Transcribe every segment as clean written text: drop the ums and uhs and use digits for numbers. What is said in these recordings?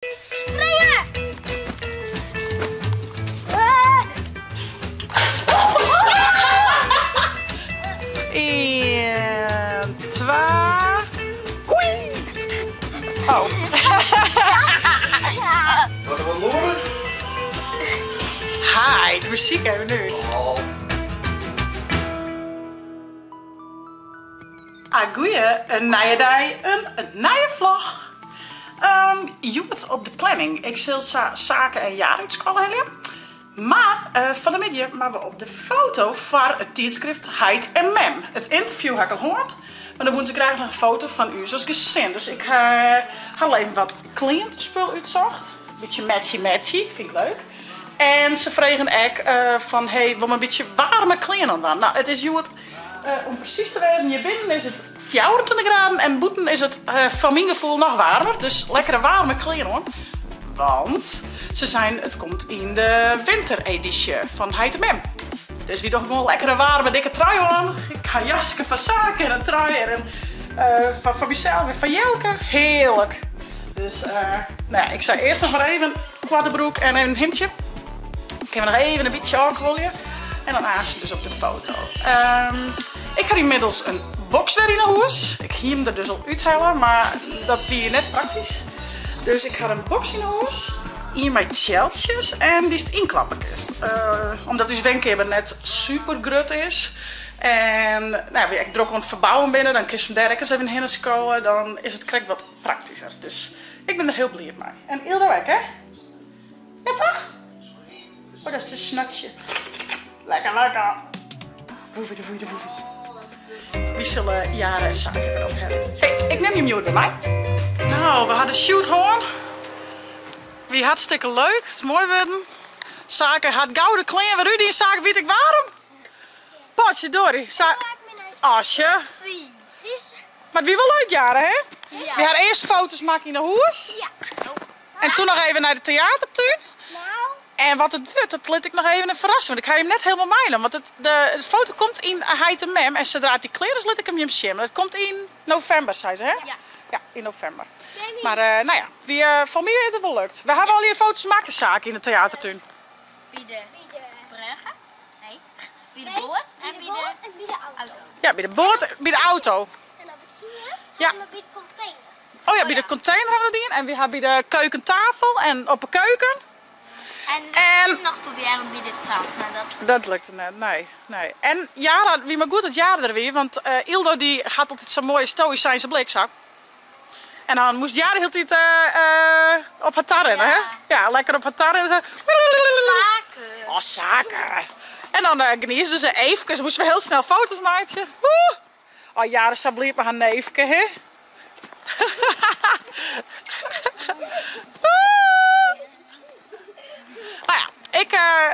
Springen! 1, 2. Hoei! Oh. Wat er wat lopen? Hi, de muziek even nu. Oh. Goeie, een nieuwe dag, een nieuwe vlog. Joet op de planning. Ik zal zaken en jaaruitskolen hebben. Maar van de middag maar we op de foto voor het tijdschrift Heid en Mem. Het interview heb ik al gehoord. Maar dan moeten ze graag nog een foto van u zoals gezien. Dus ik had even wat cliëntenspul uitzocht. Een beetje matchy, vind ik leuk. En ze vregen ook van, hey, wil een beetje warme kleren aan. Nou, het is Joet, om precies te wezen, hier binnen is het 24 graden en buiten is het van mijn gevoel nog warmer. Dus lekkere warme kleren hoor. Want het komt in de wintereditie van Heid en Mem. Dus wie toch gewoon lekkere warme dikke trui aan. Ik ga jasken van zaken en een trui en van mezelf en van Jelke. Heerlijk. Dus nou ja, ik zei eerst nog maar even een korte broek en een hemdje. Ik heb nog even een beetje alcoholje. En dan aas dus op de foto. Ik ga inmiddels een box weer in de hoes. Ik hier hem er dus al uithalen, maar dat wie net praktisch. Dus ik ga een box in de hoes. Hier met sjeltjes en die is het inklappenkist. Omdat dus Wenke net super grut is. En nou, ik druk aan het verbouwen binnen, dan kun je hem daar eens even heen scoren. Dan is het krijg wat praktischer. Dus ik ben er heel blij mee. En Ilda weg, hè? Ja toch? Oh, dat is een snatje. Lekker, lekker. Woefie. Wie zullen jaren en zaken weer op hebben? Hey, ik neem je mute bij mij. Nou, we hadden shoot hoor. Wie hartstikke leuk. Het is mooi worden. Zaken had gouden kleren. Waar Rudy en zaken weet ik waarom. Potje Dory. Asje. Maar wie wel leuk jaren, hè? Ja. We hadden eerst foto's maken in de hoes. Ja. En toen nog even naar de theatertuin. Nou. En wat het wordt, dat liet ik nog even een verrassing. Want ik ga hem net helemaal mailen. Want de foto komt in Heid en Mem. En zodra het die kleren is, liet ik hem shimmen. Dat komt in november, zei ze, hè? Ja. Ja, in november. Maar nou ja, van mij heeft het wel lukt. We hebben al hier foto's maken zaken in de theatertuin. Wie de Brugge? Nee. Wie de boot en wie de auto. Ja, bij de boot, bij de auto. En dan zie je? Ja. Bij de container. Oh ja, bij de container hebben we die in. En we hebben bij de keukentafel en op de keuken. En nog proberen bij de trap, maar Dat lukte net, nee. En Jara, wie maar goed het jaar er weer, want Ildo die had altijd zo'n mooie stoïcijnse blikzak. En dan moest Jara heel tijd op haar tar rennen, hè? Ja, lekker op haar tar rennen. zaken. Oh, zaken. En dan genieten ze even, dus moesten we heel snel foto's maken. Oh, Jara sabliep met haar neefje, hè? Nou ja,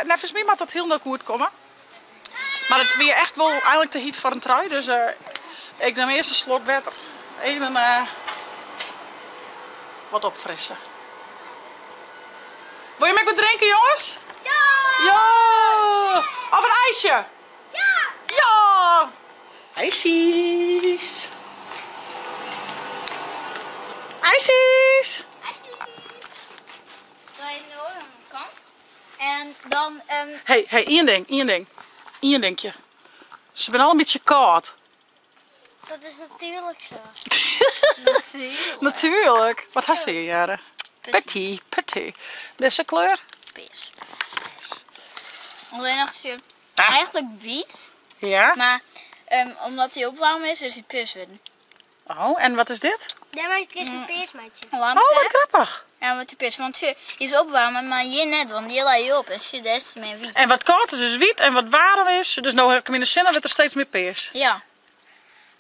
volgens mij mag dat heel nog goed komen. Maar het weer echt wel eigenlijk te heet voor een trui, dus ik neem eerst een slok water. Even wat opfrissen. Wil je me wat drinken, jongens? Ja! Ja! Of een ijsje? Ja! Ja! IJsjes! IJsjes! Dan je nu aan de kant. En dan... Hey, één dingje. Ze zijn al een beetje koud. Dat is natuurlijk zo. Natuurlijk. Wat had ze hier, Jaren? Petit. Deze kleur? Pis. Alleen nog je eigenlijk wit, Ja. maar omdat hij opwarm is het pis worden. Oh, en wat is dit? Ja, maar ik is een peersmaatje. Oh, wat grappig. Ja, met de pis, want je is opwarmen, maar je net, want die laat je op en je des te meer wit. En wat koud is, is wit en wat warm is. Dus nou heb ik in de zin dat er steeds meer peers. Ja.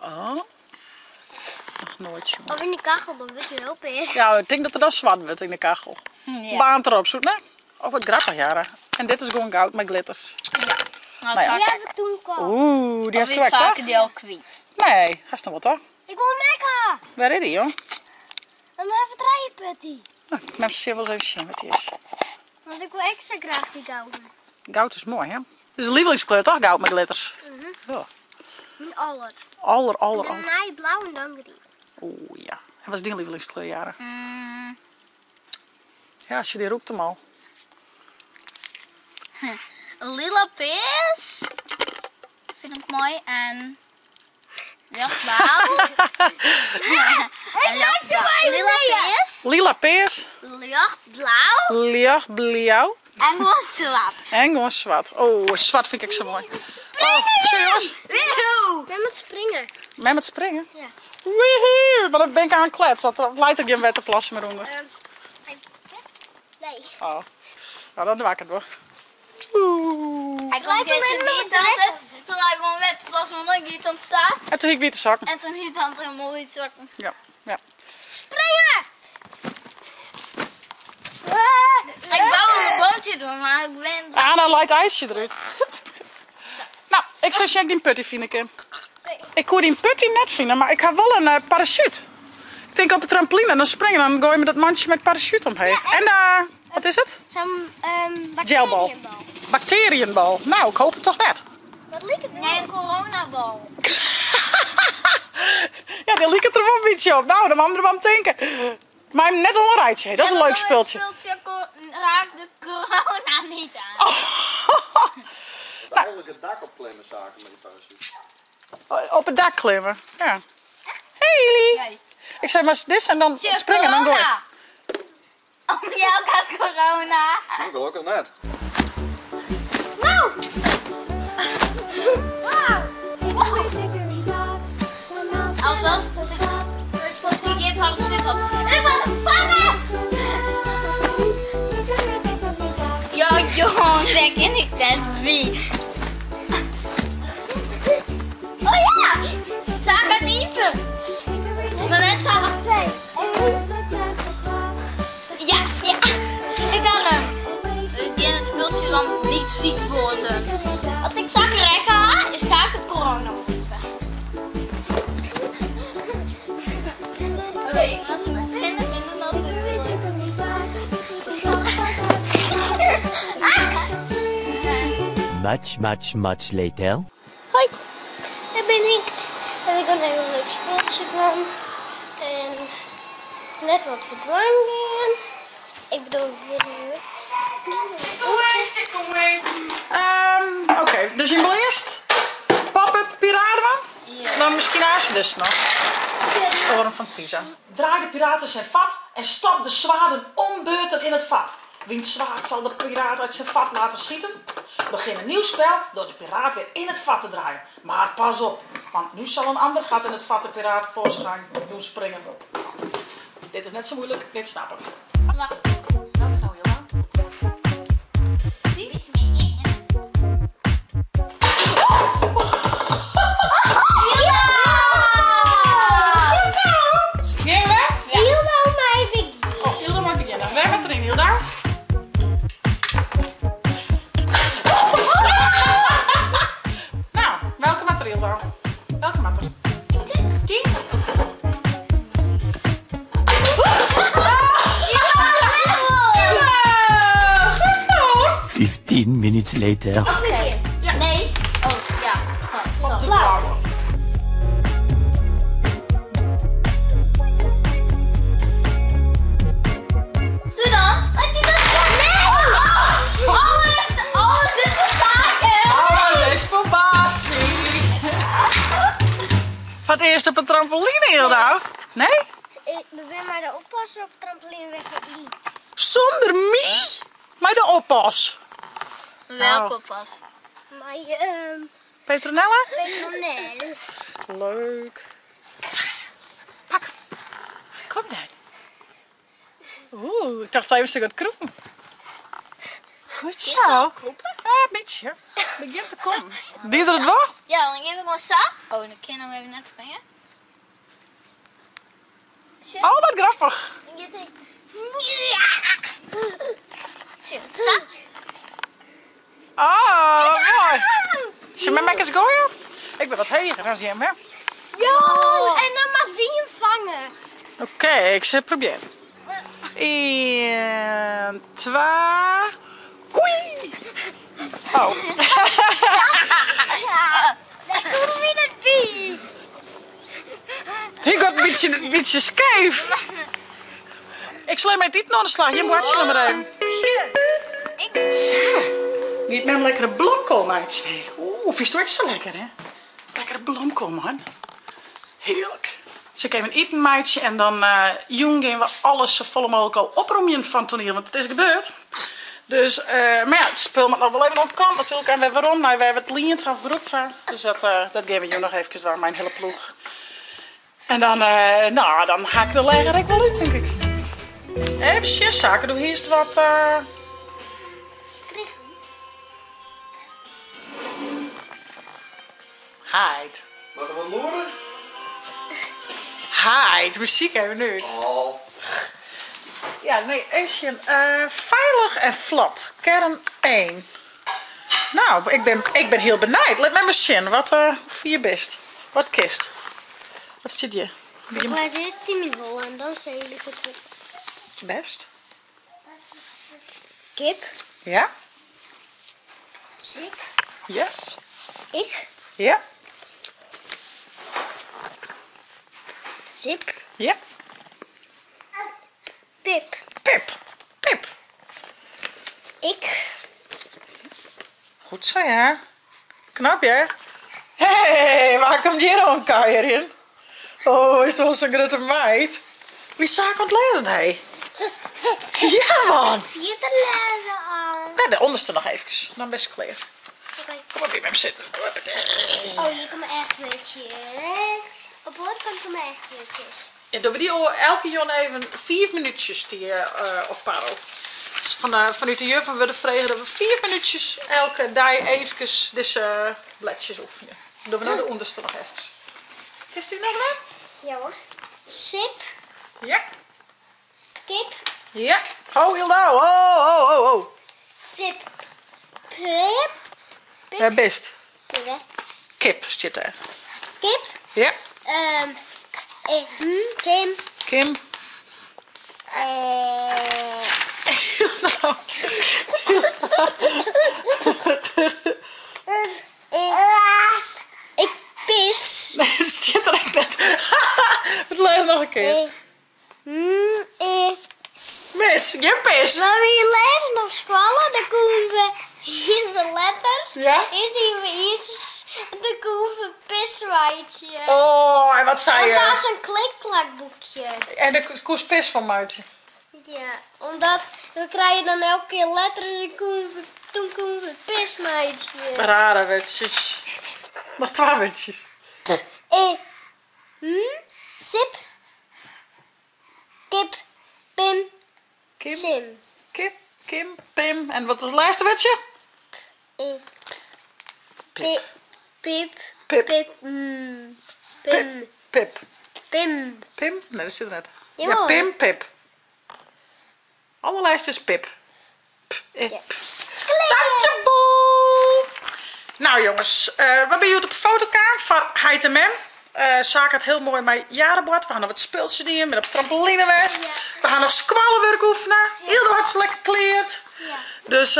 Oh. Nog nooit, jongen. Of in de kachel, dan wordt je heel peers. Ja, ik denk dat er dan zwart wordt in de kachel. Ja. Baan erop zoet, hè? Oh, wat grappig, Jara. En dit is gewoon goud met glitters. Ja. Nou ja. Die heb ik toen kocht. Oeh, die Of is is te toch? zaken die al kwijt. Nee, hij is nog wat toch? Ik wil mekken! Waar is die, joh? Dan even draaien, Putty. Nou, ik heb ze wel eens even zien wat die is. Want ik wil extra graag die gouden. Goud is mooi, hè? Het is een lievelingskleur, toch? Goud met glitters. Ja. Niet alles. Aller. Dan naai blauw en dan groen. Oeh, ja. En wat is die lievelingskleur, Jara? Ja, als je die roept hem al. Lila peers. Vind ik mooi. En lichtblauw. En lila peers. Lila peers. Lichtblauw. Lichtblauw. En gewoon zwart. En gewoon zwart. Oh, zwart vind ik zo mooi. Oh, serieus? Met met springen. Met met springen? Ja. Wiehoe, maar dan ben ik aan het kletsen. Dat leidt ik geen wette plas meer onder. Nee. Oh, nou dan doe ik het door. Ik lijkt alleen maar toen hij gewoon werd was mijn niet aan het staan. En toen ging ik weer te zakken. En toen hield hij helemaal niet zakken. Ja, ja. Springen! Ik wou een boontje doen, maar ik ben... Ah, nou leidt ijsje eruit. Nou, ik zou check die putty vinden. Ik kon die putty net vinden, maar ik heb wel een parachute. Ik denk op de trampoline, dan springen, dan gooi je met dat mandje met parachute omheen. Ja, en wat is het? Zo'n gelbal. Bacteriënbal. Nou, ik hoop het toch net. Wat liep het? Nee, een coronabal. Ja, die liep het er wel een beetje op. Nou, dan moet je er aan denken. Maar net een onrijtje, dat is een leuk speeltje. Dat speeltje raakt de corona niet aan. Eigenlijk het dak opklimmen zaken met die parachute. Op het dak klimmen, ja. Hey! Nee. Ik zei maar dit en dan springen en dan door. Oh, jou gaat corona. Ik wil ook al net. Nou! Als wat? Ik geef haar een stuk op. En ik wil vangen! Ja, jongens, daar ken ik dat wie. Oh ja! Zaak het even. Maar net zo hard. Ja, ja. Ik kan hem. Ik in het speeltje dan niet ziek worden. Als ik zaken rekken ha, is zaken corona. Much later. Hoi, daar ben ik. Heb ik een heel leuk speeltje van. En net wat verdwenen. Ik bedoel, Oké, dus je wil eerst pop-up piraten? Ja. Dan misschien als je dus nog. Storm van Pisa. Draai de piraten zijn vat en stop de zwaarden onbeurten in het vat. Wiens zwaard zal de piraat uit zijn vat laten schieten? Begin een nieuw spel door de piraat weer in het vat te draaien. Maar pas op, want nu zal een ander gat in het vat de piraat voorschijn doen springen. Dit is net zo moeilijk, dit snap ik. Wacht. Welke nou, Hilda? Iets meer. Ging weg? Ja. Hilda, maar ik Oh, Hilda mag beginnen. Weg met erin, Hilda. Nou, welke materiaal dan? Welke materiaal? 10? Goed zo! 15 minutes later. Oké. Ja. Nee. Oh, ja. Gewoon, zo. Blauw. Doe dan. Wat je dat? Nee! Alles dit bestaat er. Alles is verbaasing. Wat eerst op een trampoline, Hilda? Nee? ben maar de oppasser op het trampoline weggeliep. Zonder mij? Maar de oppas. Welke pas? Maar Petronella? Petronel. Leuk. Pak. Kom dan. Oeh, ik dacht even een stuk aan het kroepen. Goed Is dat zo. groepen? Ja, een beetje. Begint te komen. Doe je het wel? Ja, dan geef ik wel sa. Oh, dan kan je hem even net springen. Oh, wat grappig. Ja. Sa. Oh, mooi. Zullen we met eens gooien? Ik ben wat heger als je hem hebt. Ja, en dan mag wie hem vangen. Oké, ik zal het proberen. 1, 2. Oei! Oh. Dan doen we het wie. Ik word een beetje scheef. Ik sla met dit naar de slag. Je moet je nog maar even. Zo. Niet met een lekkere bloemkool, meidje. Oeh, vies toch zo lekker, hè? Lekkere bloemkool, man. Heerlijk. Dus ik even eten, meidje. En dan jong gaan we alles zo vol mogelijk al opruimen van het toneel. Want het is gebeurd. Dus, maar ja, het speel moet nog wel even op kant natuurlijk. En we hebben waarom? Nou, we hebben het liend afgebroed. Dus dat geven we je nog even door mijn hele ploeg. En dan, nou, dan ga ik de leger ik wel uit, denk ik. Even shitzaken, doe eerst wat. Heid. Wat er wat loeren? Heid, muziek even nu. Oh. Ja, nee, even veilig en vlot. Kern 1. Nou, ik ben heel benijd. Let met mijn zin. Wat voor je best? Wat kist? Wat zit je? Ik laat eerst die niveau en dan zeg ik het op. Best? Kip, Ja? zip, Yes? ik, Ja? zip, Ja? pip, Pip. Pip. ik, Goed zo, ja. Knap, ja. Hé, hey, waar komt hier al een kuier in? Oh, is het wel zo'n grote meid? Wie zaak aan het lezen, hé? Ja, man. vier te lezen aan. Nee, de onderste nog even. Dan best klaar. Oké. Kom op, hier met me zitten. Oh, hier komen echt weetjes. Op voorkant komen echt weetjes. En doen we die elke jongen even 4 minuutjes die op paro. Dus vanuit de juffen willen vragen dat we 4 minuutjes elke dag even deze bladjes oefenen. Dan doen we nou de onderste nog even. Is die nog net? Ja hoor. Sip, Ja. kip, Ja. Ho, Hilda. Oh. sip, pip, Ja, best. pip, Kip zit er. kip, Ja. Kim, Kim. Nou. ik pis. Nee, het zit er echt net. Het leest nog een keer. Mis, je pis. Maar we lezen op school, dan komen we hier de letters. Ja? Eerst zien we eerst, dan komen we piswaitje. Oh, en wat zei En daar is je? een klikklakboekje. En de koers pis van Maartje. Ja, omdat we krijgen dan elke keer letters en toen komen we pismeidje. Rare wetjes. Nog 2 wetjes. Sip, kip, pim, Kim, sim. Kip, Kim, Pim. En wat is het laatste wetje? Pip, pip, Pip. pip, pim, Pip. pim. Pim? Nee, dat zit er net. Ja, Jawel. Pim, Pip. Allerlijst is Pip. Ja. Dankjewel! Nou jongens, we hebben hier op de fotokaart van Heid en Mem. Zaak het heel mooi met jarenbord. We gaan nog wat speeltjes doen met op trampolinewest. Ja. We gaan nog squallenwerk oefenen. Hilde had ze lekker gekleerd. Ja. Dus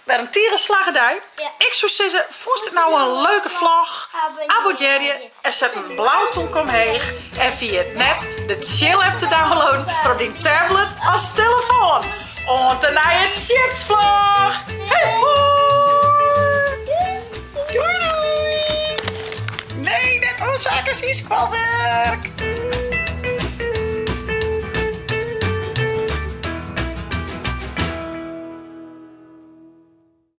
weer een tierenslagerdij. Ja. Ik zou zeggen, vond dit nou een leuke vlog? Abonneer je en zet een blauwtonk omheen. En via het net de chill app te downloaden voor op die tablet als telefoon. En dan naar je chitsvlog. Hey, hoi! Doei! Nee, net oorzaak is hier squalwerk.